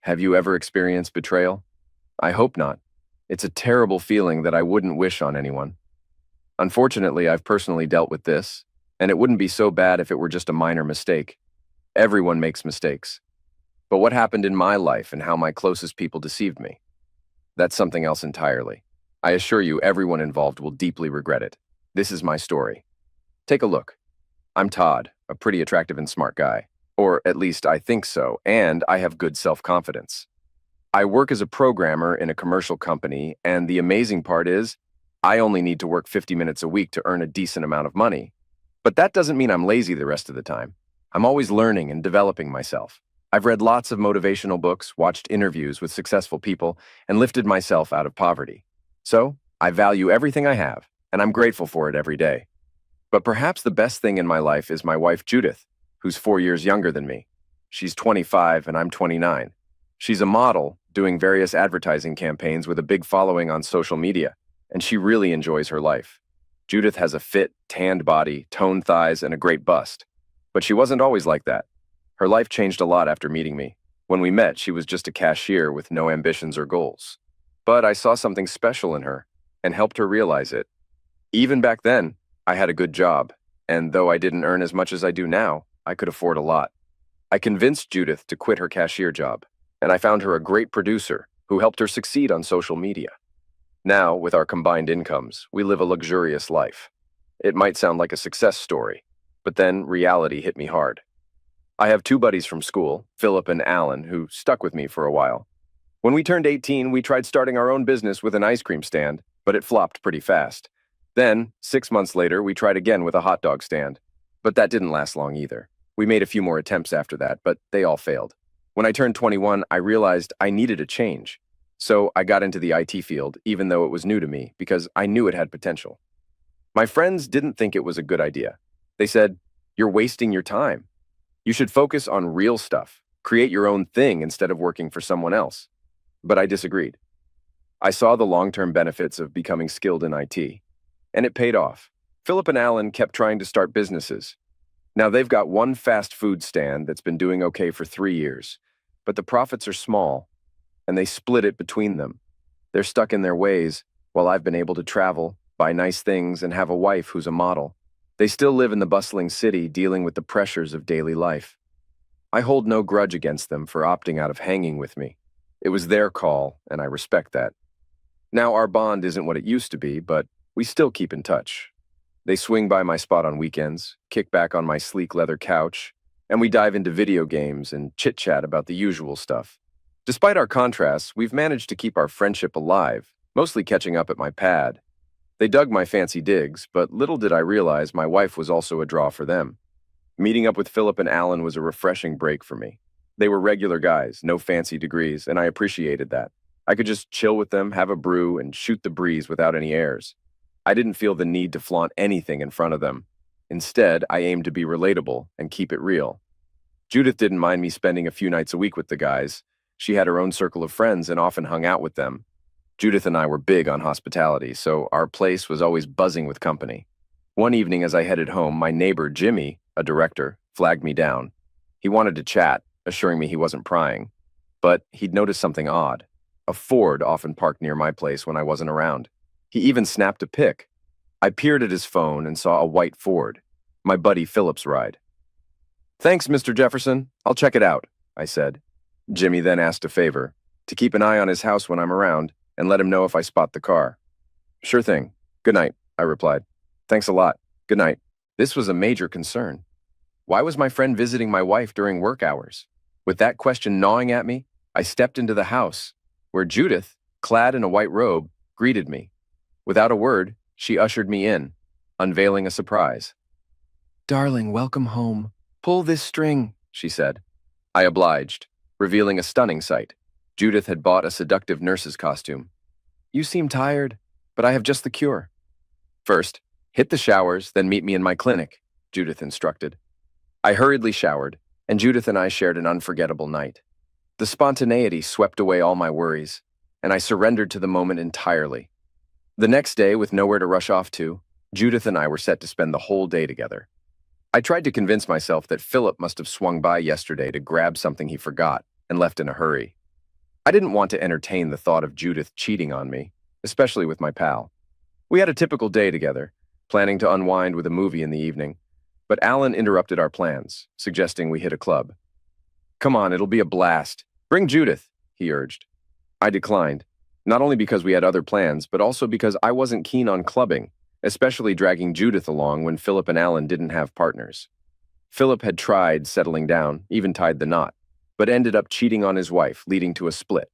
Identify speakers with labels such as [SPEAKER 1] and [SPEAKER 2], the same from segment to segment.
[SPEAKER 1] Have you ever experienced betrayal? I hope not. It's a terrible feeling that I wouldn't wish on anyone. Unfortunately, I've personally dealt with this, and it wouldn't be so bad if it were just a minor mistake. Everyone makes mistakes. But what happened in my life and how my closest people deceived me? That's something else entirely. I assure you, everyone involved will deeply regret it. This is my story. Take a look. I'm Todd, a pretty attractive and smart guy. Or at least I think so, and I have good self-confidence. I work as a programmer in a commercial company, and the amazing part is, I only need to work 50 minutes a week to earn a decent amount of money. But that doesn't mean I'm lazy the rest of the time. I'm always learning and developing myself. I've read lots of motivational books, watched interviews with successful people, and lifted myself out of poverty. So, I value everything I have, and I'm grateful for it every day. But perhaps the best thing in my life is my wife Judith, who's 4 years younger than me. She's 25 and I'm 29. She's a model, doing various advertising campaigns with a big following on social media, and she really enjoys her life. Judith has a fit, tanned body, toned thighs, and a great bust. But she wasn't always like that. Her life changed a lot after meeting me. When we met, she was just a cashier with no ambitions or goals. But I saw something special in her and helped her realize it. Even back then, I had a good job, and though I didn't earn as much as I do now, I could afford a lot. I convinced Judith to quit her cashier job, and I found her a great producer who helped her succeed on social media. Now, with our combined incomes, we live a luxurious life. It might sound like a success story, but then reality hit me hard. I have two buddies from school, Philip and Alan, who stuck with me for a while. When we turned 18, we tried starting our own business with an ice cream stand, but it flopped pretty fast. Then, 6 months later, we tried again with a hot dog stand, but that didn't last long either. We made a few more attempts after that, but they all failed. When I turned 21, I realized I needed a change. So I got into the IT field, even though it was new to me, because I knew it had potential. My friends didn't think it was a good idea. They said, "You're wasting your time. You should focus on real stuff. Create your own thing instead of working for someone else." But I disagreed. I saw the long-term benefits of becoming skilled in IT, and it paid off. Philip and Alan kept trying to start businesses. Now they've got one fast food stand that's been doing okay for 3 years, but the profits are small, and they split it between them. They're stuck in their ways, while I've been able to travel, buy nice things, and have a wife who's a model. They still live in the bustling city, dealing with the pressures of daily life. I hold no grudge against them for opting out of hanging with me. It was their call, and I respect that. Now our bond isn't what it used to be, but we still keep in touch. They swing by my spot on weekends, kick back on my sleek leather couch, and we dive into video games and chit-chat about the usual stuff. Despite our contrasts, we've managed to keep our friendship alive, mostly catching up at my pad. They dug my fancy digs, but little did I realize my wife was also a draw for them. Meeting up with Philip and Alan was a refreshing break for me. They were regular guys, no fancy degrees, and I appreciated that. I could just chill with them, have a brew, and shoot the breeze without any airs. I didn't feel the need to flaunt anything in front of them. Instead, I aimed to be relatable and keep it real. Judith didn't mind me spending a few nights a week with the guys. She had her own circle of friends and often hung out with them. Judith and I were big on hospitality, so our place was always buzzing with company. One evening as I headed home, my neighbor, Jimmy, a director, flagged me down. He wanted to chat, assuring me he wasn't prying. But he'd noticed something odd. A Ford often parked near my place when I wasn't around. He even snapped a pic. I peered at his phone and saw a white Ford, my buddy Philip's ride. "Thanks, Mr. Jefferson. I'll check it out," I said. Jimmy then asked a favor, to keep an eye on his house when I'm around and let him know if I spot the car. "Sure thing. Good night," I replied. "Thanks a lot. Good night." This was a major concern. Why was my friend visiting my wife during work hours? With that question gnawing at me, I stepped into the house, where Judith, clad in a white robe, greeted me. Without a word, she ushered me in, unveiling a surprise. "Darling, welcome home. Pull this string," she said. I obliged, revealing a stunning sight. Judith had bought a seductive nurse's costume. "You seem tired, but I have just the cure." "First, hit the showers, then meet me in my clinic," Judith instructed. I hurriedly showered, and Judith and I shared an unforgettable night. The spontaneity swept away all my worries, and I surrendered to the moment entirely. The next day, with nowhere to rush off to, Judith and I were set to spend the whole day together. I tried to convince myself that Philip must have swung by yesterday to grab something he forgot and left in a hurry. I didn't want to entertain the thought of Judith cheating on me, especially with my pal. We had a typical day together, planning to unwind with a movie in the evening, but Alan interrupted our plans, suggesting we hit a club. Come on, it'll be a blast. Bring Judith, he urged. I declined, not only because we had other plans, but also because I wasn't keen on clubbing, especially dragging Judith along when Philip and Alan didn't have partners. Philip had tried settling down, even tied the knot, but ended up cheating on his wife, leading to a split.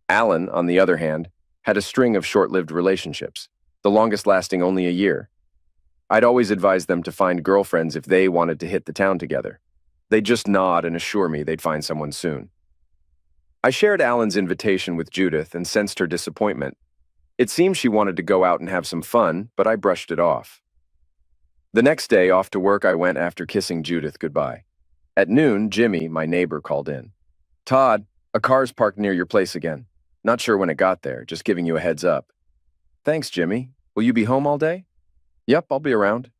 [SPEAKER 1] Alan, on the other hand, had a string of short-lived relationships, the longest lasting only a year. I'd always advised them to find girlfriends if they wanted to hit the town together. They'd just nod and assure me they'd find someone soon. I shared Alan's invitation with Judith and sensed her disappointment. It seemed she wanted to go out and have some fun, but I brushed it off. The next day, off to work I went after kissing Judith goodbye. At noon, Jimmy, my neighbor, called in. Todd, a car's parked near your place again. Not sure when it got there, just giving you a heads up. Thanks, Jimmy. Will you be home all day? Yep, I'll be around.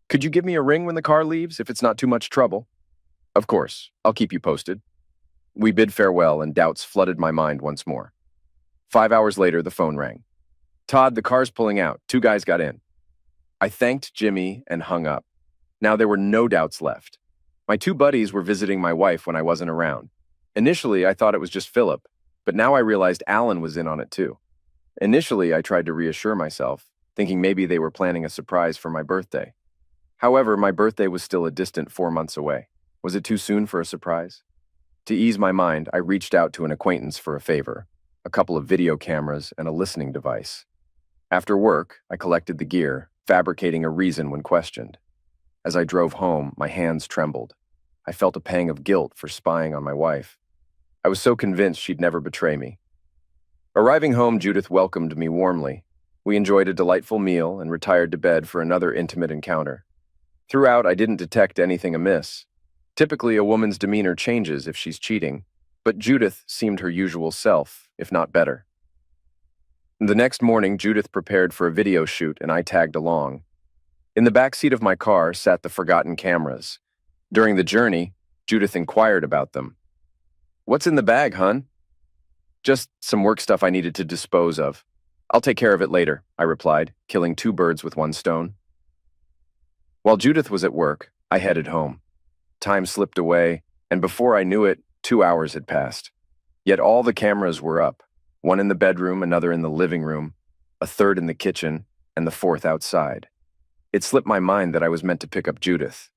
[SPEAKER 1] Could you give me a ring when the car leaves, if it's not too much trouble? Of course, I'll keep you posted. We bid farewell and doubts flooded my mind once more. 5 hours later, the phone rang. Todd, the car's pulling out. 2 guys got in. I thanked Jimmy and hung up. Now there were no doubts left. My 2 buddies were visiting my wife when I wasn't around. Initially, I thought it was just Philip, but now I realized Alan was in on it too. Initially, I tried to reassure myself, thinking maybe they were planning a surprise for my birthday. However, my birthday was still a distant 4 months away. Was it too soon for a surprise? To ease my mind, I reached out to an acquaintance for a favor, a couple of video cameras and a listening device. After work, I collected the gear, fabricating a reason when questioned. As I drove home, my hands trembled. I felt a pang of guilt for spying on my wife. I was so convinced she'd never betray me. Arriving home, Judith welcomed me warmly. We enjoyed a delightful meal and retired to bed for another intimate encounter. Throughout, I didn't detect anything amiss. Typically, a woman's demeanor changes if she's cheating, but Judith seemed her usual self, if not better. The next morning, Judith prepared for a video shoot and I tagged along. In the back seat of my car sat the forgotten cameras. During the journey, Judith inquired about them. What's in the bag, hun? Just some work stuff I needed to dispose of. I'll take care of it later, I replied, killing 2 birds with 1 stone. While Judith was at work, I headed home. Time slipped away, and before I knew it, 2 hours had passed. Yet all the cameras were up, 1 in the bedroom, another in the living room, a 3rd in the kitchen, and the 4th outside. It slipped my mind that I was meant to pick up Judith.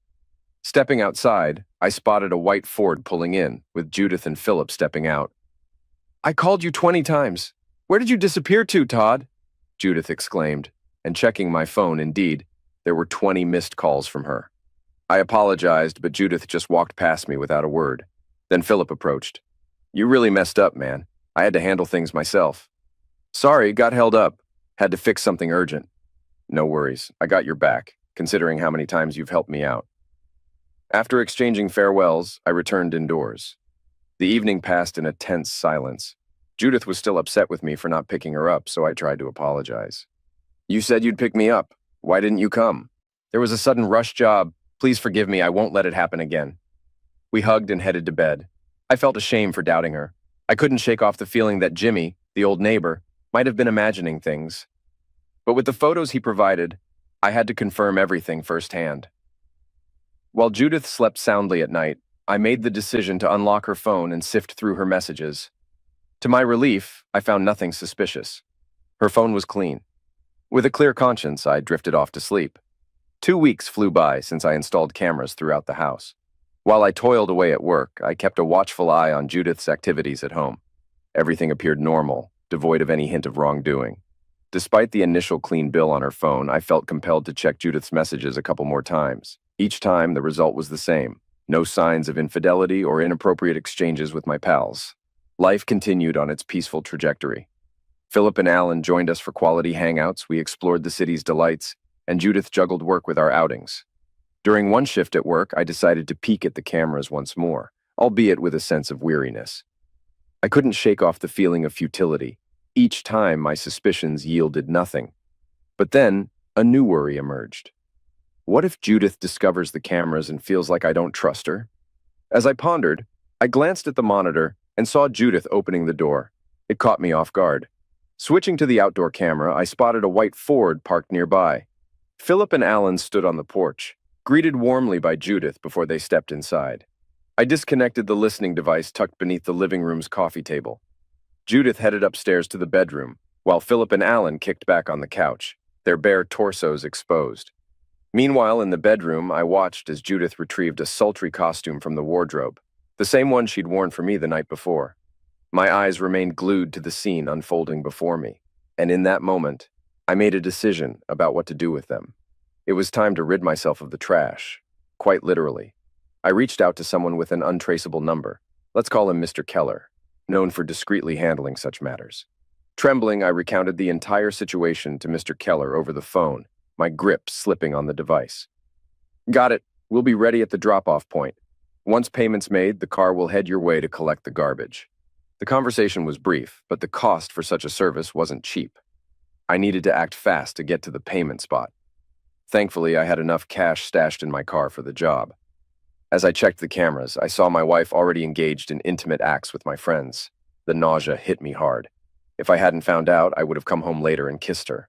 [SPEAKER 1] Stepping outside, I spotted a white Ford pulling in, with Judith and Philip stepping out. I called you 20 times. Where did you disappear to, Todd? Judith exclaimed, and checking my phone, indeed, there were 20 missed calls from her. I apologized, but Judith just walked past me without a word. Then Philip approached. You really messed up, man. I had to handle things myself. Sorry, got held up. Had to fix something urgent. No worries, I got your back, considering how many times you've helped me out. After exchanging farewells, I returned indoors. The evening passed in a tense silence. Judith was still upset with me for not picking her up, so I tried to apologize. You said you'd pick me up. Why didn't you come? There was a sudden rush job. Please forgive me, I won't let it happen again. We hugged and headed to bed. I felt ashamed for doubting her. I couldn't shake off the feeling that Jimmy, the old neighbor, might have been imagining things. But with the photos he provided, I had to confirm everything firsthand. While Judith slept soundly at night, I made the decision to unlock her phone and sift through her messages. To my relief, I found nothing suspicious. Her phone was clean. With a clear conscience, I drifted off to sleep. 2 weeks flew by since I installed cameras throughout the house. While I toiled away at work, I kept a watchful eye on Judith's activities at home. Everything appeared normal, devoid of any hint of wrongdoing. Despite the initial clean bill on her phone, I felt compelled to check Judith's messages a couple more times. Each time, the result was the same. No signs of infidelity or inappropriate exchanges with my pals. Life continued on its peaceful trajectory. Philip and Alan joined us for quality hangouts, we explored the city's delights, and Judith juggled work with our outings. During one shift at work, I decided to peek at the cameras once more, albeit with a sense of weariness. I couldn't shake off the feeling of futility. Each time, my suspicions yielded nothing. But then, a new worry emerged. What if Judith discovers the cameras and feels like I don't trust her? As I pondered, I glanced at the monitor and saw Judith opening the door. It caught me off guard. Switching to the outdoor camera, I spotted a white Ford parked nearby. Philip and Alan stood on the porch, greeted warmly by Judith before they stepped inside. I disconnected the listening device tucked beneath the living room's coffee table. Judith headed upstairs to the bedroom, while Philip and Alan kicked back on the couch, their bare torsos exposed. Meanwhile, in the bedroom, I watched as Judith retrieved a sultry costume from the wardrobe, the same one she'd worn for me the night before. My eyes remained glued to the scene unfolding before me, and in that moment, I made a decision about what to do with them. It was time to rid myself of the trash, quite literally. I reached out to someone with an untraceable number. Let's call him Mr. Keller, known for discreetly handling such matters. Trembling, I recounted the entire situation to Mr. Keller over the phone, my grip slipping on the device. Got it. We'll be ready at the drop-off point. Once payment's made, the car will head your way to collect the garbage. The conversation was brief, but the cost for such a service wasn't cheap. I needed to act fast to get to the payment spot. Thankfully, I had enough cash stashed in my car for the job. As I checked the cameras, I saw my wife already engaged in intimate acts with my friends. The nausea hit me hard. If I hadn't found out, I would have come home later and kissed her.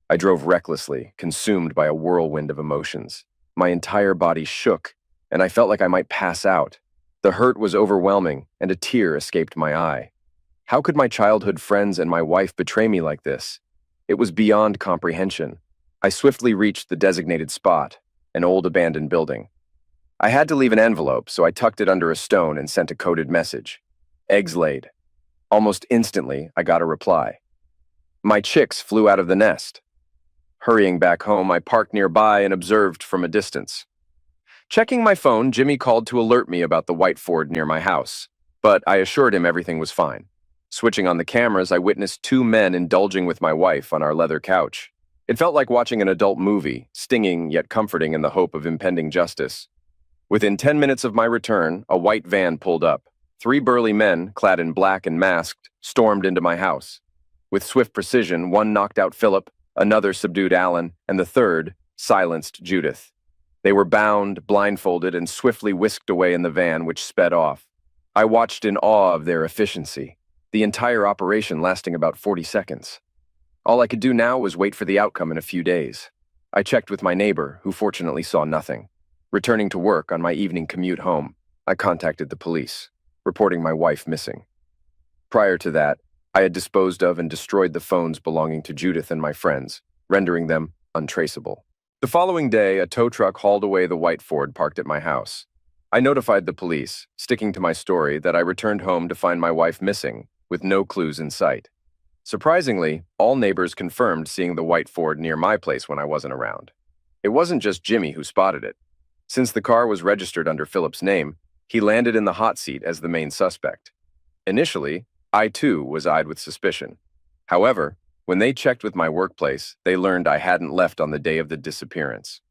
[SPEAKER 1] I drove recklessly, consumed by a whirlwind of emotions. My entire body shook, and I felt like I might pass out. The hurt was overwhelming, and a tear escaped my eye. How could my childhood friends and my wife betray me like this? It was beyond comprehension. I swiftly reached the designated spot, an old abandoned building. I had to leave an envelope, so I tucked it under a stone and sent a coded message. Eggs laid. Almost instantly, I got a reply. My chicks flew out of the nest. Hurrying back home, I parked nearby and observed from a distance. Checking my phone, Jimmy called to alert me about the white Ford near my house, but I assured him everything was fine. Switching on the cameras, I witnessed two men indulging with my wife on our leather couch. It felt like watching an adult movie, stinging yet comforting in the hope of impending justice. Within 10 minutes of my return, a white van pulled up. 3 burly men, clad in black and masked, stormed into my house. With swift precision, one knocked out Philip, another subdued Alan, and the third silenced Judith. They were bound, blindfolded, and swiftly whisked away in the van, which sped off. I watched in awe of their efficiency, the entire operation lasting about 40 seconds. All I could do now was wait for the outcome in a few days. I checked with my neighbor, who fortunately saw nothing. Returning to work on my evening commute home, I contacted the police, reporting my wife missing. Prior to that, I had disposed of and destroyed the phones belonging to Judith and my friends, rendering them untraceable. The following day, a tow truck hauled away the white Ford parked at my house. I notified the police, sticking to my story that I returned home to find my wife missing, with no clues in sight. Surprisingly, all neighbors confirmed seeing the white Ford near my place when I wasn't around. It wasn't just Jimmy who spotted it. Since the car was registered under Philip's name, he landed in the hot seat as the main suspect. Initially, I too was eyed with suspicion. However, when they checked with my workplace, they learned I hadn't left on the day of the disappearance.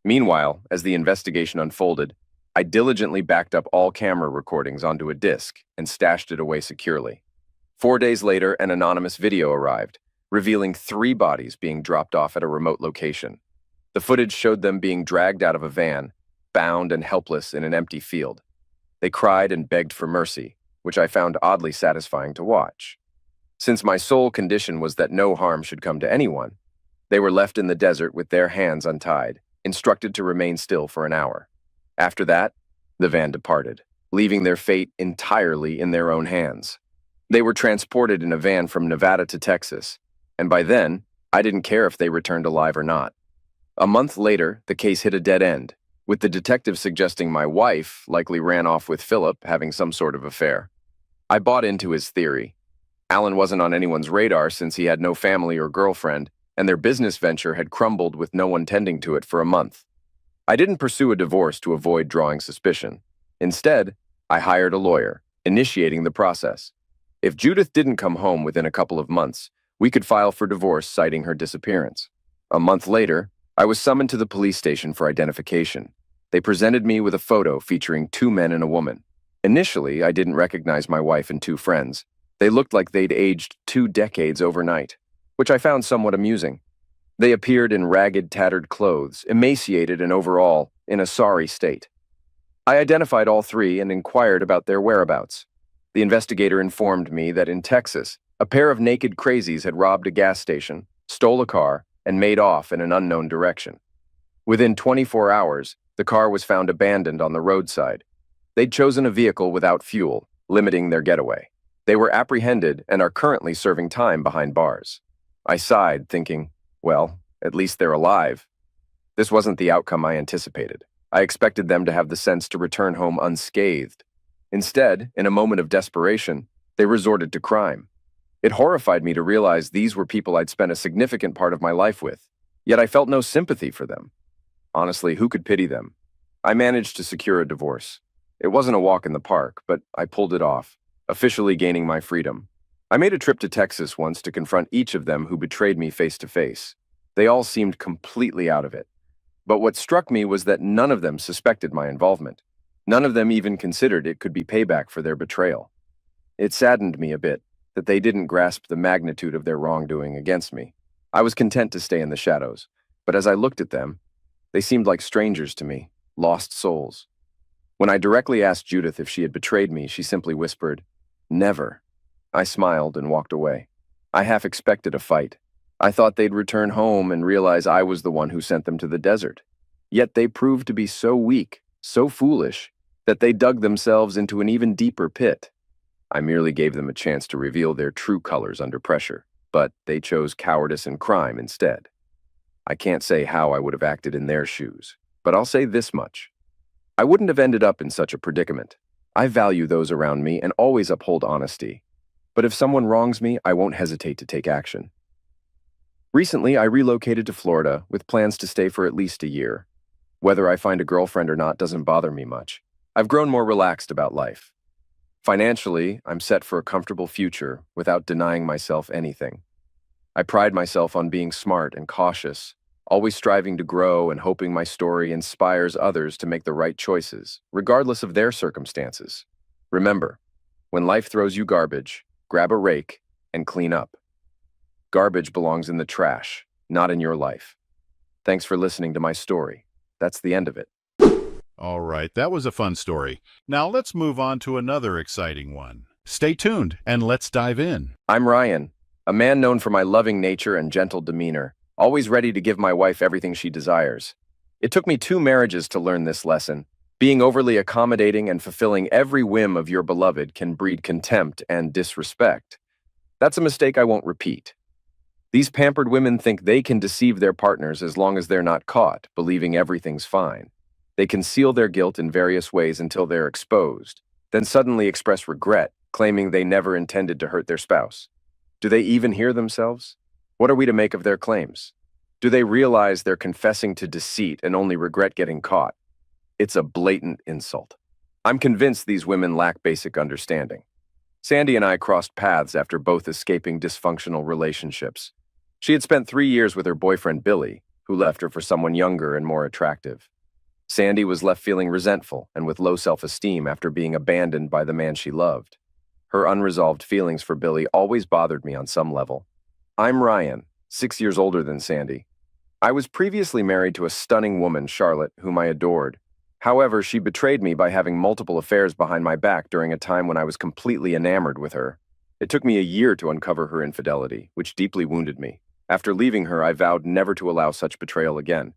[SPEAKER 1] Meanwhile, as the investigation unfolded, I diligently backed up all camera recordings onto a disk and stashed it away securely. 4 days later, an anonymous video arrived, revealing 3 bodies being dropped off at a remote location. The footage showed them being dragged out of a van, bound and helpless in an empty field. They cried and begged for mercy, which I found oddly satisfying to watch. Since my sole condition was that no harm should come to anyone, they were left in the desert with their hands untied, instructed to remain still for an hour. After that, the van departed, leaving their fate entirely in their own hands. They were transported in a van from Nevada to Texas, and by then, I didn't care if they returned alive or not. A month later, the case hit a dead end, with the detective suggesting my wife likely ran off with Philip, having some sort of affair. I bought into his theory. Alan wasn't on anyone's radar since he had no family or girlfriend, and their business venture had crumbled with no one tending to it for a month. I didn't pursue a divorce to avoid drawing suspicion. Instead, I hired a lawyer, initiating the process. If Judith didn't come home within a couple of months, we could file for divorce citing her disappearance. A month later, I was summoned to the police station for identification. They presented me with a photo featuring 2 men and a woman. Initially, I didn't recognize my wife and 2 friends. They looked like they'd aged 2 decades overnight, which I found somewhat amusing. They appeared in ragged, tattered clothes, emaciated and overall in a sorry state. I identified all 3 and inquired about their whereabouts. The investigator informed me that in Texas, a pair of naked crazies had robbed a gas station, stole a car, and made off in an unknown direction. Within 24 hours, the car was found abandoned on the roadside. They'd chosen a vehicle without fuel, limiting their getaway. They were apprehended and are currently serving time behind bars. I sighed, thinking, well, at least they're alive. This wasn't the outcome I anticipated. I expected them to have the sense to return home unscathed. Instead, in a moment of desperation, they resorted to crime. It horrified me to realize these were people I'd spent a significant part of my life with, yet I felt no sympathy for them. Honestly, who could pity them? I managed to secure a divorce. It wasn't a walk in the park, but I pulled it off, officially gaining my freedom. I made a trip to Texas once to confront each of them who betrayed me face to face. They all seemed completely out of it. But what struck me was that none of them suspected my involvement. None of them even considered it could be payback for their betrayal. It saddened me a bit that they didn't grasp the magnitude of their wrongdoing against me. I was content to stay in the shadows, but as I looked at them, they seemed like strangers to me, lost souls. When I directly asked Judith if she had betrayed me, she simply whispered, "Never." I smiled and walked away. I half expected a fight. I thought they'd return home and realize I was the one who sent them to the desert. Yet they proved to be so weak, so foolish, that they dug themselves into an even deeper pit. I merely gave them a chance to reveal their true colors under pressure, but they chose cowardice and crime instead. I can't say how I would have acted in their shoes, but I'll say this much. I wouldn't have ended up in such a predicament. I value those around me and always uphold honesty. But if someone wrongs me, I won't hesitate to take action. Recently, I relocated to Florida with plans to stay for at least a year. Whether I find a girlfriend or not doesn't bother me much. I've grown more relaxed about life. Financially, I'm set for a comfortable future without denying myself anything. I pride myself on being smart and cautious, always striving to grow and hoping my story inspires others to make the right choices, regardless of their circumstances. Remember, when life throws you garbage, grab a rake and clean up. Garbage belongs in the trash, not in your life. Thanks for listening to my story. That's the end of it.
[SPEAKER 2] All right, that was a fun story. Now let's move on to another exciting one. Stay tuned and let's dive in.
[SPEAKER 1] I'm Ryan, a man known for my loving nature and gentle demeanor, always ready to give my wife everything she desires. It took me 2 marriages to learn this lesson. Being overly accommodating and fulfilling every whim of your beloved can breed contempt and disrespect. That's a mistake I won't repeat. These pampered women think they can deceive their partners as long as they're not caught, believing everything's fine. They conceal their guilt in various ways until they're exposed, then suddenly express regret, claiming they never intended to hurt their spouse. Do they even hear themselves? What are we to make of their claims? Do they realize they're confessing to deceit and only regret getting caught? It's a blatant insult. I'm convinced these women lack basic understanding. Sandy and I crossed paths after both escaping dysfunctional relationships. She had spent 3 years with her boyfriend Billy, who left her for someone younger and more attractive. Sandy was left feeling resentful and with low self-esteem after being abandoned by the man she loved. Her unresolved feelings for Billy always bothered me on some level. I'm Ryan, 6 years older than Sandy. I was previously married to a stunning woman, Charlotte, whom I adored. However, she betrayed me by having multiple affairs behind my back during a time when I was completely enamored with her. It took me a year to uncover her infidelity, which deeply wounded me. After leaving her, I vowed never to allow such betrayal again.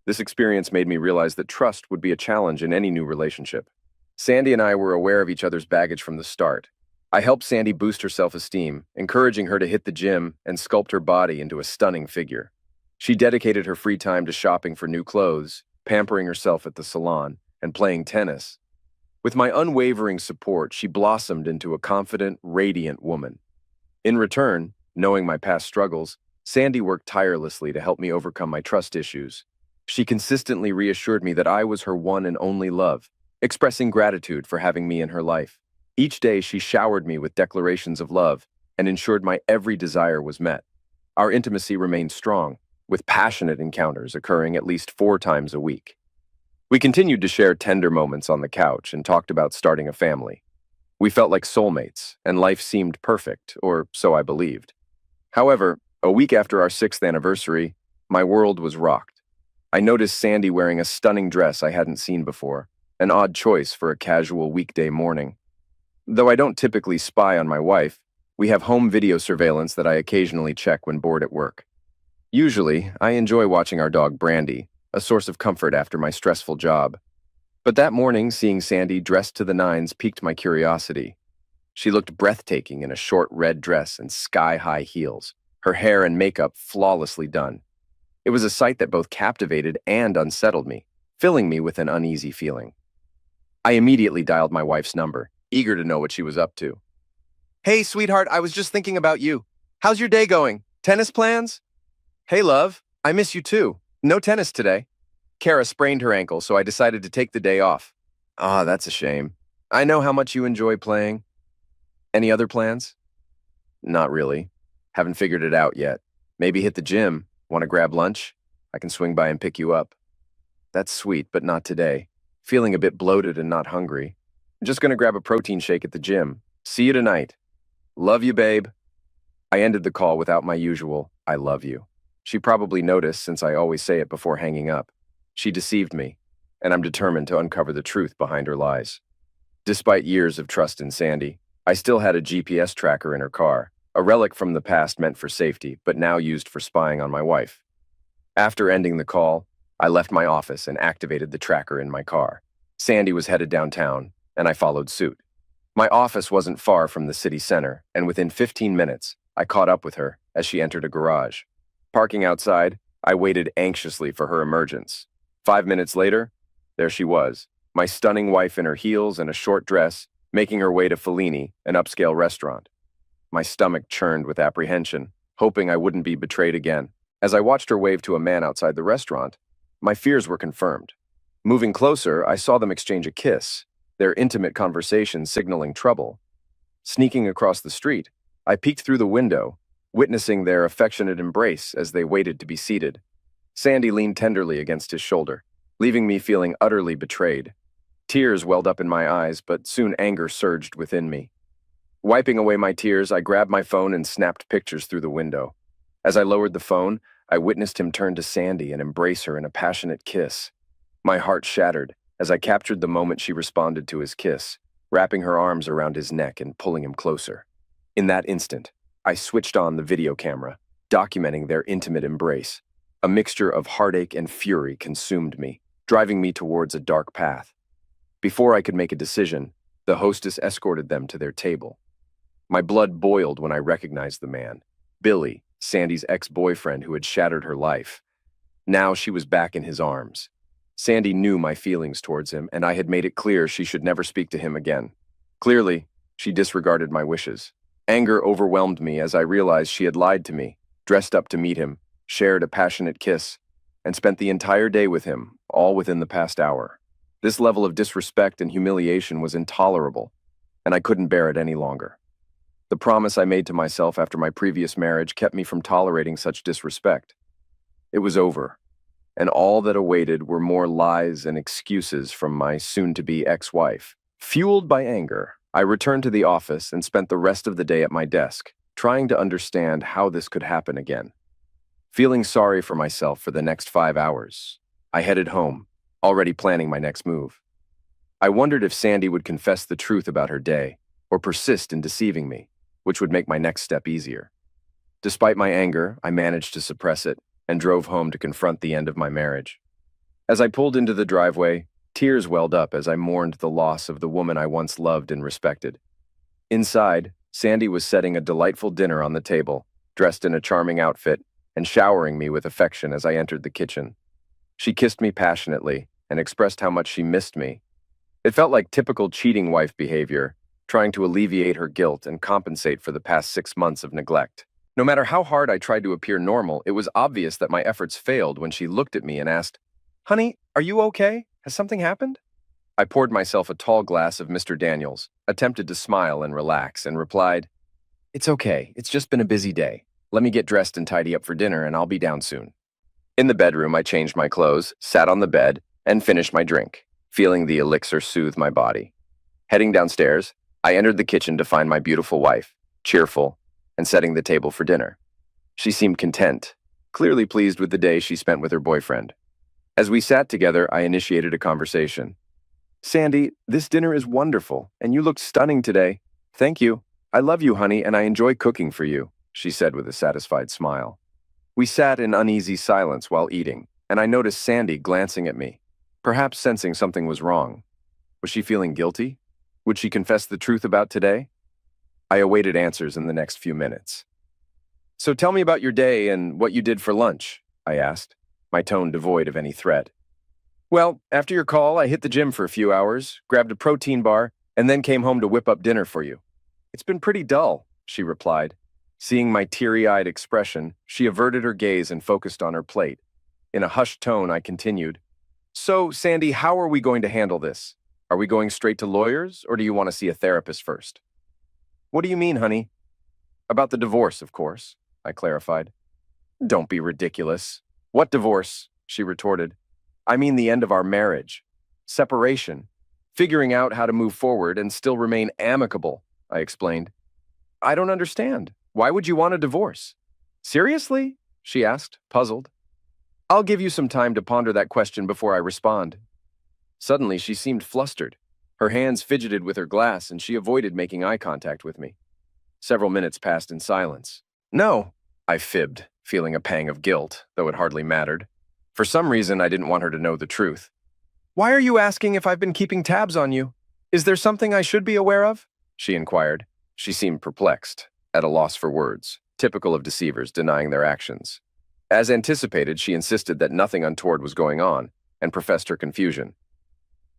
[SPEAKER 1] This experience made me realize that trust would be a challenge in any new relationship. Sandy and I were aware of each other's baggage from the start. I helped Sandy boost her self-esteem, encouraging her to hit the gym and sculpt her body into a stunning figure. She dedicated her free time to shopping for new clothes, pampering herself at the salon, and playing tennis. With my unwavering support, she blossomed into a confident, radiant woman. In return, knowing my past struggles, Sandy worked tirelessly to help me overcome my trust issues. She consistently reassured me that I was her one and only love, expressing gratitude for having me in her life. Each day, she showered me with declarations of love and ensured my every desire was met. Our intimacy remained strong, with passionate encounters occurring at least 4 times a week. We continued to share tender moments on the couch and talked about starting a family. We felt like soulmates, and life seemed perfect, or so I believed. However, a week after our 6th anniversary, my world was rocked. I noticed Sandy wearing a stunning dress I hadn't seen before, an odd choice for a casual weekday morning. Though I don't typically spy on my wife, we have home video surveillance that I occasionally check when bored at work. Usually, I enjoy watching our dog Brandy, a source of comfort after my stressful job. But that morning, seeing Sandy dressed to the nines piqued my curiosity. She looked breathtaking in a short red dress and sky-high heels, her hair and makeup flawlessly done. It was a sight that both captivated and unsettled me, filling me with an uneasy feeling. I immediately dialed my wife's number, eager to know what she was up to. "Hey, sweetheart, I was just thinking about you. How's your day going? Tennis plans?" "Hey, love, I miss you too. No tennis today. Kara sprained her ankle, so I decided to take the day off." "Ah, that's a shame. I know how much you enjoy playing. Any other plans?" "Not really. Haven't figured it out yet. Maybe hit the gym. Want to grab lunch? I can swing by and pick you up." "That's sweet, but not today. Feeling a bit bloated and not hungry. I'm just going to grab a protein shake at the gym. See you tonight. Love you, babe." I ended the call without my usual, "I love you." She probably noticed since I always say it before hanging up. She deceived me, and I'm determined to uncover the truth behind her lies. Despite years of trust in Sandy, I still had a GPS tracker in her car, a relic from the past meant for safety, but now used for spying on my wife. After ending the call, I left my office and activated the tracker in my car. Sandy was headed downtown, and I followed suit. My office wasn't far from the city center, and within 15 minutes, I caught up with her as she entered a garage. Parking outside, I waited anxiously for her emergence. 5 minutes later, there she was, my stunning wife in her heels and a short dress, making her way to Fellini, an upscale restaurant. My stomach churned with apprehension, hoping I wouldn't be betrayed again. As I watched her wave to a man outside the restaurant, my fears were confirmed. Moving closer, I saw them exchange a kiss, their intimate conversation signaling trouble. Sneaking across the street, I peeked through the window, witnessing their affectionate embrace as they waited to be seated. Sandy leaned tenderly against his shoulder, leaving me feeling utterly betrayed. Tears welled up in my eyes, but soon anger surged within me. Wiping away my tears, I grabbed my phone and snapped pictures through the window. As I lowered the phone, I witnessed him turn to Sandy and embrace her in a passionate kiss. My heart shattered as I captured the moment she responded to his kiss, wrapping her arms around his neck and pulling him closer. In that instant, I switched on the video camera, documenting their intimate embrace. A mixture of heartache and fury consumed me, driving me towards a dark path. Before I could make a decision, the hostess escorted them to their table. My blood boiled when I recognized the man, Billy, Sandy's ex-boyfriend who had shattered her life. Now she was back in his arms. Sandy knew my feelings towards him, and I had made it clear she should never speak to him again. Clearly, she disregarded my wishes. Anger overwhelmed me as I realized she had lied to me, dressed up to meet him, shared a passionate kiss, and spent the entire day with him, all within the past hour. This level of disrespect and humiliation was intolerable, and I couldn't bear it any longer. The promise I made to myself after my previous marriage kept me from tolerating such disrespect. It was over, and all that awaited were more lies and excuses from my soon-to-be ex-wife. Fueled by anger, I returned to the office and spent the rest of the day at my desk, trying to understand how this could happen again. Feeling sorry for myself for the next 5 hours, I headed home, already planning my next move. I wondered if Sandy would confess the truth about her day, or persist in deceiving me, which would make my next step easier. Despite my anger, I managed to suppress it and drove home to confront the end of my marriage. As I pulled into the driveway, tears welled up as I mourned the loss of the woman I once loved and respected. Inside, Sandy was setting a delightful dinner on the table, dressed in a charming outfit, and showering me with affection as I entered the kitchen. She kissed me passionately and expressed how much she missed me. It felt like typical cheating wife behavior, trying to alleviate her guilt and compensate for the past 6 months of neglect. No matter how hard I tried to appear normal, it was obvious that my efforts failed when she looked at me and asked, "Honey, are you okay? Has something happened?" I poured myself a tall glass of Mr. Daniels, attempted to smile and relax, and replied, "It's okay. It's just been a busy day. Let me get dressed and tidy up for dinner, and I'll be down soon." In the bedroom, I changed my clothes, sat on the bed, and finished my drink, feeling the elixir soothe my body. Heading downstairs, I entered the kitchen to find my beautiful wife, cheerful, and setting the table for dinner. She seemed content, clearly pleased with the day she spent with her boyfriend. As we sat together, I initiated a conversation. Sandy, this dinner is wonderful, and you look stunning today. Thank you. I love you, honey, and I enjoy cooking for you, she said with a satisfied smile. We sat in uneasy silence while eating, and I noticed Sandy glancing at me, perhaps sensing something was wrong. Was she feeling guilty? Would she confess the truth about today? I awaited answers in the next few minutes. So tell me about your day and what you did for lunch, I asked, my tone devoid of any threat. Well, after your call, I hit the gym for a few hours, grabbed a protein bar, and then came home to whip up dinner for you. It's been pretty dull, she replied. Seeing my teary-eyed expression, she averted her gaze and focused on her plate. In a hushed tone, I continued, So, Sandy, how are we going to handle this? Are we going straight to lawyers, or do you want to see a therapist first? What do you mean, honey? About the divorce, of course, I clarified. Don't be ridiculous. What divorce? She retorted. I mean the end of our marriage. Separation. Figuring out how to move forward and still remain amicable, I explained. I don't understand. Why would you want a divorce? Seriously? She asked, puzzled. I'll give you some time to ponder that question before I respond. Suddenly, she seemed flustered. Her hands fidgeted with her glass, and she avoided making eye contact with me. Several minutes passed in silence. No, I fibbed, feeling a pang of guilt, though it hardly mattered. For some reason, I didn't want her to know the truth. Why are you asking if I've been keeping tabs on you? Is there something I should be aware of? She inquired. She seemed perplexed, at a loss for words, typical of deceivers denying their actions. As anticipated, she insisted that nothing untoward was going on, and professed her confusion.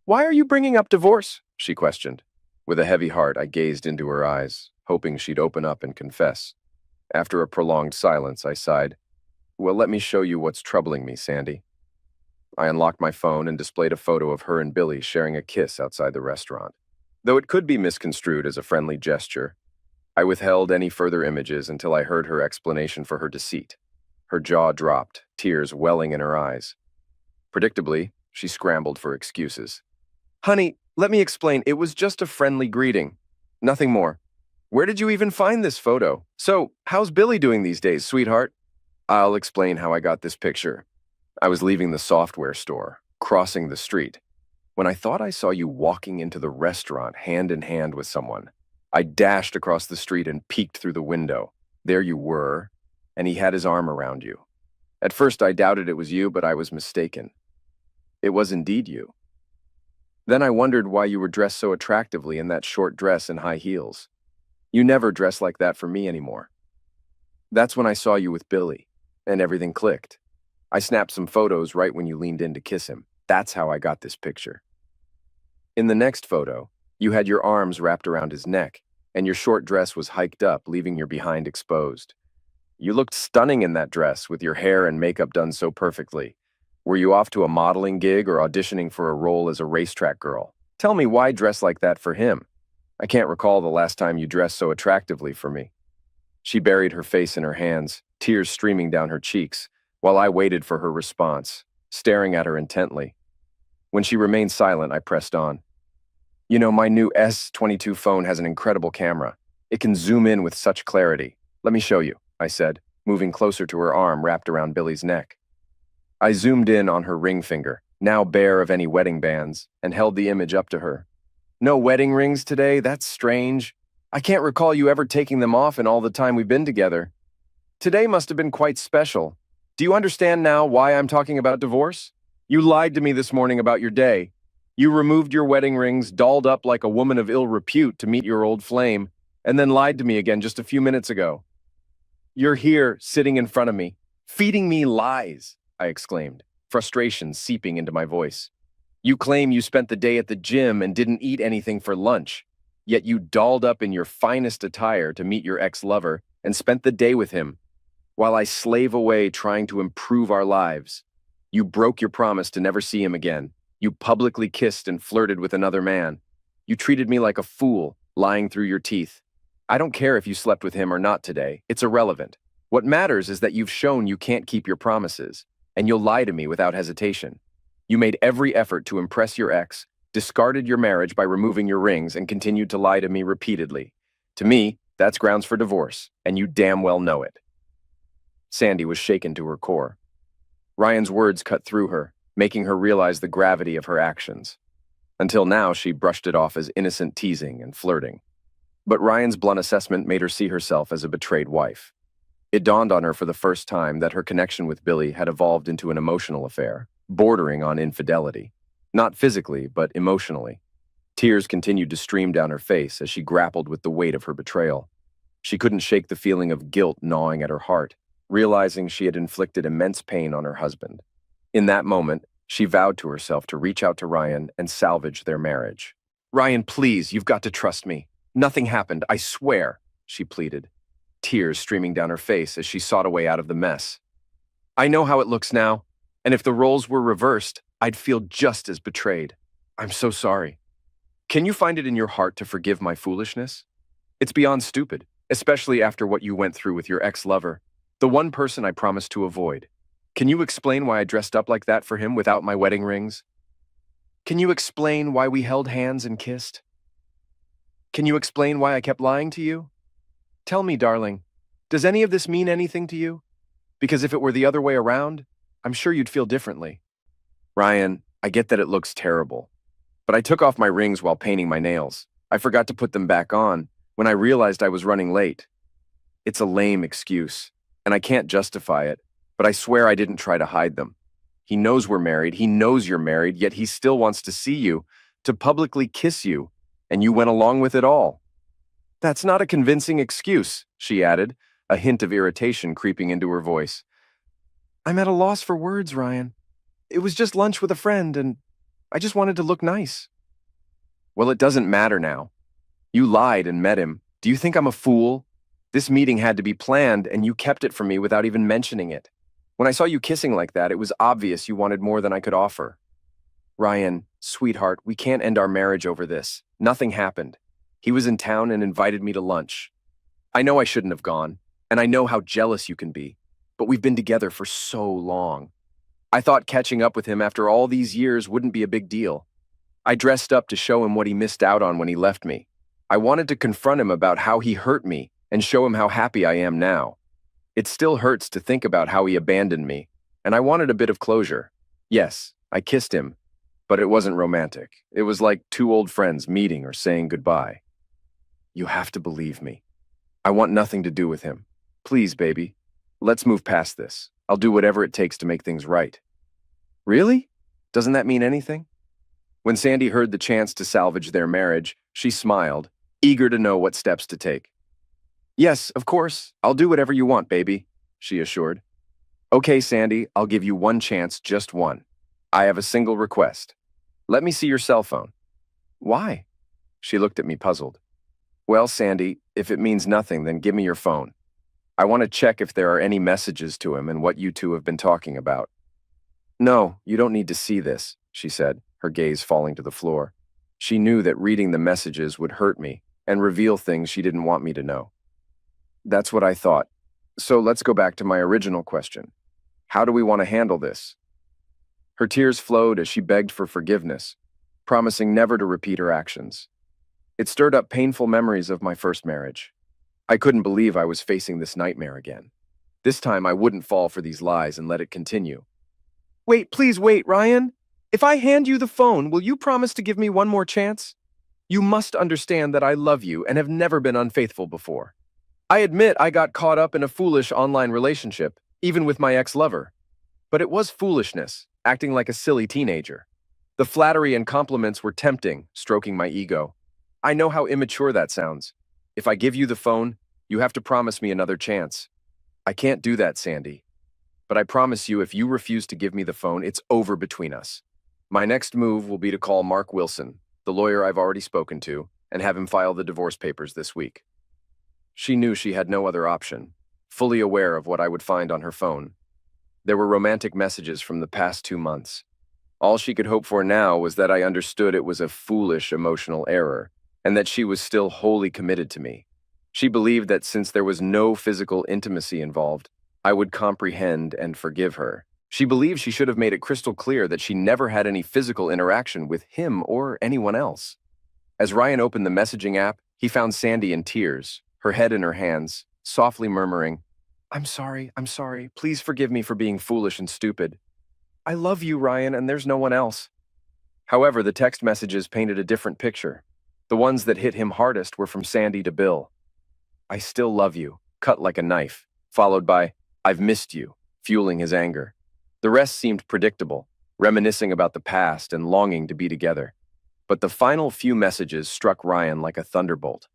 [SPEAKER 1] Why are you bringing up divorce? She questioned. With a heavy heart, I gazed into her eyes, hoping she'd open up and confess. After a prolonged silence, I sighed. Well, let me show you what's troubling me, Sandy. I unlocked my phone and displayed a photo of her and Billy sharing a kiss outside the restaurant. Though it could be misconstrued as a friendly gesture, I withheld any further images until I heard her explanation for her deceit. Her jaw dropped, tears welling in her eyes. Predictably, she scrambled for excuses. Honey, let me explain. It was just a friendly greeting. Nothing more. Where did you even find this photo? So, how's Billy doing these days, sweetheart? I'll explain how I got this picture. I was leaving the software store, crossing the street, when I thought I saw you walking into the restaurant hand in hand with someone. I dashed across the street and peeked through the window. There you were, and he had his arm around you. At first I doubted it was you, but I was mistaken. It was indeed you. Then I wondered why you were dressed so attractively in that short dress and high heels. You never dress like that for me anymore. That's when I saw you with Billy, and everything clicked. I snapped some photos right when you leaned in to kiss him. That's how I got this picture. In the next photo, you had your arms wrapped around his neck, and your short dress was hiked up, leaving your behind exposed. You looked stunning in that dress, with your hair and makeup done so perfectly. Were you off to a modeling gig or auditioning for a role as a racetrack girl? Tell me, why dress like that for him? I can't recall the last time you dressed so attractively for me. She buried her face in her hands, tears streaming down her cheeks, while I waited for her response, staring at her intently. When she remained silent, I pressed on. You know, my new S22 phone has an incredible camera. It can zoom in with such clarity. Let me show you, I said, moving closer to her arm wrapped around Billy's neck. I zoomed in on her ring finger, now bare of any wedding bands, and held the image up to her. No wedding rings today? That's strange. I can't recall you ever taking them off in all the time we've been together. Today must have been quite special. Do you understand now why I'm talking about divorce? You lied to me this morning about your day. You removed your wedding rings, dolled up like a woman of ill repute to meet your old flame, and then lied to me again just a few minutes ago. You're here, sitting in front of me, feeding me lies, I exclaimed, frustration seeping into my voice. You claim you spent the day at the gym and didn't eat anything for lunch, yet you dolled up in your finest attire to meet your ex-lover and spent the day with him, while I slave away trying to improve our lives. You broke your promise to never see him again. You publicly kissed and flirted with another man. You treated me like a fool, lying through your teeth. I don't care if you slept with him or not today. It's irrelevant. What matters is that you've shown you can't keep your promises, and you'll lie to me without hesitation. You made every effort to impress your ex, discarded your marriage by removing your rings, and continued to lie to me repeatedly. To me, that's grounds for divorce, and you damn well know it. Sandy was shaken to her core. Ryan's words cut through her, making her realize the gravity of her actions. Until now, she brushed it off as innocent teasing and flirting. But Ryan's blunt assessment made her see herself as a betrayed wife. It dawned on her for the first time that her connection with Billy had evolved into an emotional affair, bordering on infidelity. Not physically, but emotionally. Tears continued to stream down her face as she grappled with the weight of her betrayal. She couldn't shake the feeling of guilt gnawing at her heart, realizing she had inflicted immense pain on her husband. In that moment, she vowed to herself to reach out to Ryan and salvage their marriage. "Ryan, please, you've got to trust me. Nothing happened, I swear," she pleaded, tears streaming down her face as she sought a way out of the mess. "I know how it looks now, and if the roles were reversed, I'd feel just as betrayed. I'm so sorry. Can you find it in your heart to forgive my foolishness? It's beyond stupid, especially after what you went through with your ex-lover, the one person I promised to avoid. Can you explain why I dressed up like that for him without my wedding rings? Can you explain why we held hands and kissed? Can you explain why I kept lying to you? Tell me, darling, does any of this mean anything to you? Because if it were the other way around, I'm sure you'd feel differently." "Ryan, I get that it looks terrible, but I took off my rings while painting my nails. I forgot to put them back on when I realized I was running late. It's a lame excuse, and I can't justify it, but I swear I didn't try to hide them. He knows we're married, he knows you're married, yet he still wants to see you, to publicly kiss you, and you went along with it all." "That's not a convincing excuse," she added, a hint of irritation creeping into her voice. "I'm at a loss for words, Ryan. It was just lunch with a friend, and I just wanted to look nice." "Well, it doesn't matter now. You lied and met him. Do you think I'm a fool? This meeting had to be planned, and you kept it from me without even mentioning it. When I saw you kissing like that, it was obvious you wanted more than I could offer. Ryan, sweetheart, we can't end our marriage over this. Nothing happened. He was in town and invited me to lunch. I know I shouldn't have gone, and I know how jealous you can be, but we've been together for so long. I thought catching up with him after all these years wouldn't be a big deal. I dressed up to show him what he missed out on when he left me. I wanted to confront him about how he hurt me and show him how happy I am now. It still hurts to think about how he abandoned me, and I wanted a bit of closure. Yes, I kissed him, but it wasn't romantic. It was like two old friends meeting or saying goodbye. You have to believe me. I want nothing to do with him. Please, baby, let's move past this. I'll do whatever it takes to make things right." "Really? Doesn't that mean anything?" When Sandy heard the chance to salvage their marriage, she smiled, eager to know what steps to take. "Yes, of course. I'll do whatever you want, baby," she assured. "Okay, Sandy, I'll give you one chance, just one. I have a single request. Let me see your cell phone." "Why?" She looked at me puzzled. "Well, Sandy, if it means nothing, then give me your phone. I want to check if there are any messages to him and what you two have been talking about." "No, you don't need to see this," she said, her gaze falling to the floor. She knew that reading the messages would hurt me and reveal things she didn't want me to know. "That's what I thought. So let's go back to my original question. How do we want to handle this?" Her tears flowed as she begged for forgiveness, promising never to repeat her actions. It stirred up painful memories of my first marriage. I couldn't believe I was facing this nightmare again. This time I wouldn't fall for these lies and let it continue. "Wait, please wait, Ryan. If I hand you the phone, will you promise to give me one more chance? You must understand that I love you and have never been unfaithful before. I admit I got caught up in a foolish online relationship, even with my ex-lover. But it was foolishness, acting like a silly teenager. The flattery and compliments were tempting, stroking my ego. I know how immature that sounds. If I give you the phone, you have to promise me another chance. I can't do that, Sandy. But I promise you, if you refuse to give me the phone, it's over between us. My next move will be to call Mark Wilson, the lawyer I've already spoken to, and have him file the divorce papers this week." She knew she had no other option, fully aware of what I would find on her phone. There were romantic messages from the past 2 months. All she could hope for now was that I understood it was a foolish emotional error, and that she was still wholly committed to me. She believed that since there was no physical intimacy involved, I would comprehend and forgive her. She believed she should have made it crystal clear that she never had any physical interaction with him or anyone else. As Ryan opened the messaging app, he found Sandy in tears, her head in her hands, softly murmuring, I'm sorry, please forgive me for being foolish and stupid. I love you, Ryan, and there's no one else." However, the text messages painted a different picture. The ones that hit him hardest were from Sandy to Bill. "I still love you," cut like a knife, followed by, "I've missed you," fueling his anger. The rest seemed predictable, reminiscing about the past and longing to be together. But the final few messages struck Ryan like a thunderbolt.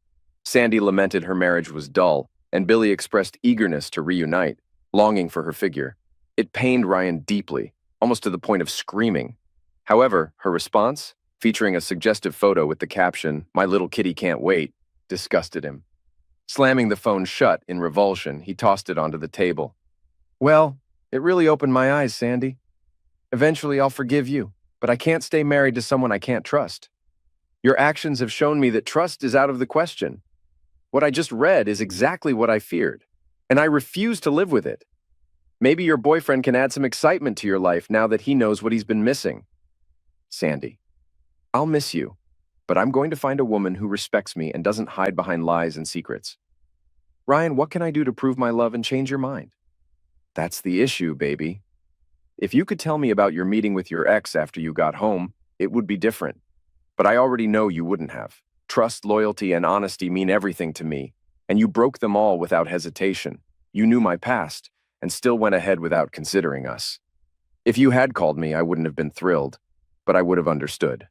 [SPEAKER 1] Sandy lamented her marriage was dull, and Billy expressed eagerness to reunite, longing for her figure. It pained Ryan deeply, almost to the point of screaming. However, her response, featuring a suggestive photo with the caption, "My little kitty can't wait," disgusted him. Slamming the phone shut in revulsion, he tossed it onto the table. "Well, it really opened my eyes, Sandy. Eventually I'll forgive you, but I can't stay married to someone I can't trust. Your actions have shown me that trust is out of the question. What I just read is exactly what I feared, and I refuse to live with it. Maybe your boyfriend can add some excitement to your life now that he knows what he's been missing." Sandy: "I'll miss you, but I'm going to find a woman who respects me and doesn't hide behind lies and secrets." "Ryan, what can I do to prove my love and change your mind?" "That's the issue, baby. If you could tell me about your meeting with your ex after you got home, it would be different. But I already know you wouldn't have. Trust, loyalty, and honesty mean everything to me, and you broke them all without hesitation. You knew my past, and still went ahead without considering us. If you had called me, I wouldn't have been thrilled, but I would have understood.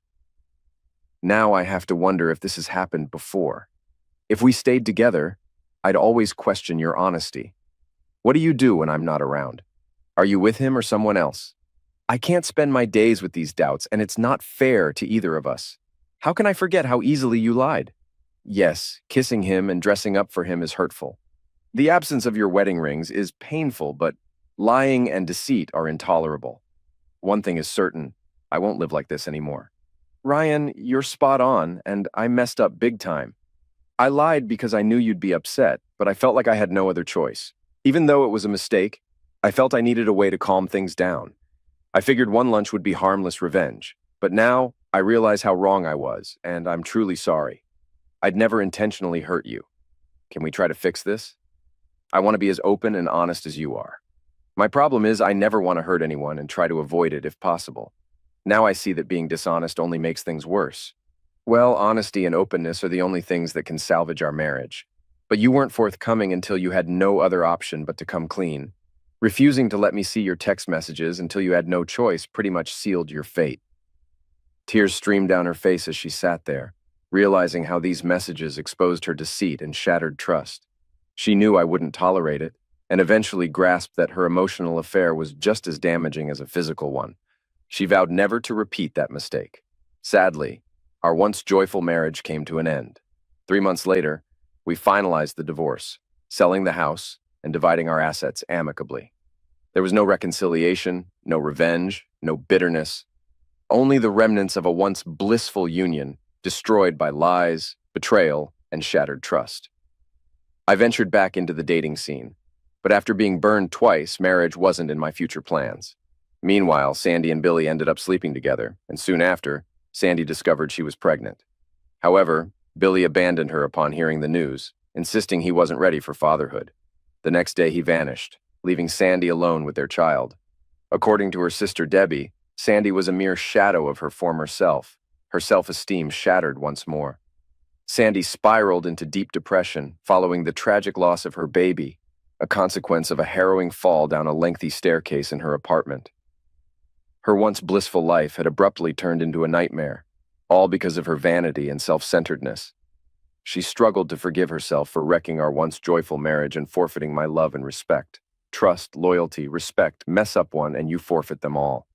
[SPEAKER 1] Now I have to wonder if this has happened before. If we stayed together, I'd always question your honesty. What do you do when I'm not around? Are you with him or someone else? I can't spend my days with these doubts, and it's not fair to either of us. How can I forget how easily you lied? Yes, kissing him and dressing up for him is hurtful. The absence of your wedding rings is painful, but lying and deceit are intolerable. One thing is certain, I won't live like this anymore. Ryan, you're spot on, and I messed up big time. I lied because I knew you'd be upset, but I felt like I had no other choice. Even though it was a mistake, I felt I needed a way to calm things down. I figured one lunch would be harmless revenge, but now I realize how wrong I was, and I'm truly sorry. I'd never intentionally hurt you. Can we try to fix this? I want to be as open and honest as you are. My problem is I never want to hurt anyone and try to avoid it if possible. Now I see that being dishonest only makes things worse. Well, honesty and openness are the only things that can salvage our marriage. But you weren't forthcoming until you had no other option but to come clean. Refusing to let me see your text messages until you had no choice pretty much sealed your fate." Tears streamed down her face as she sat there, realizing how these messages exposed her deceit and shattered trust. She knew I wouldn't tolerate it, and eventually grasped that her emotional affair was just as damaging as a physical one. She vowed never to repeat that mistake. Sadly, our once joyful marriage came to an end. 3 months later, we finalized the divorce, selling the house and dividing our assets amicably. There was no reconciliation, no revenge, no bitterness, only the remnants of a once blissful union destroyed by lies, betrayal, and shattered trust. I ventured back into the dating scene, but after being burned twice, marriage wasn't in my future plans. Meanwhile, Sandy and Billy ended up sleeping together, and soon after, Sandy discovered she was pregnant. However, Billy abandoned her upon hearing the news, insisting he wasn't ready for fatherhood. The next day he vanished, leaving Sandy alone with their child. According to her sister Debbie, Sandy was a mere shadow of her former self, her self-esteem shattered once more. Sandy spiraled into deep depression following the tragic loss of her baby, a consequence of a harrowing fall down a lengthy staircase in her apartment. Her once blissful life had abruptly turned into a nightmare, all because of her vanity and self-centeredness. She struggled to forgive herself for wrecking our once joyful marriage and forfeiting my love and respect. Trust, loyalty, respect, mess up one, and you forfeit them all.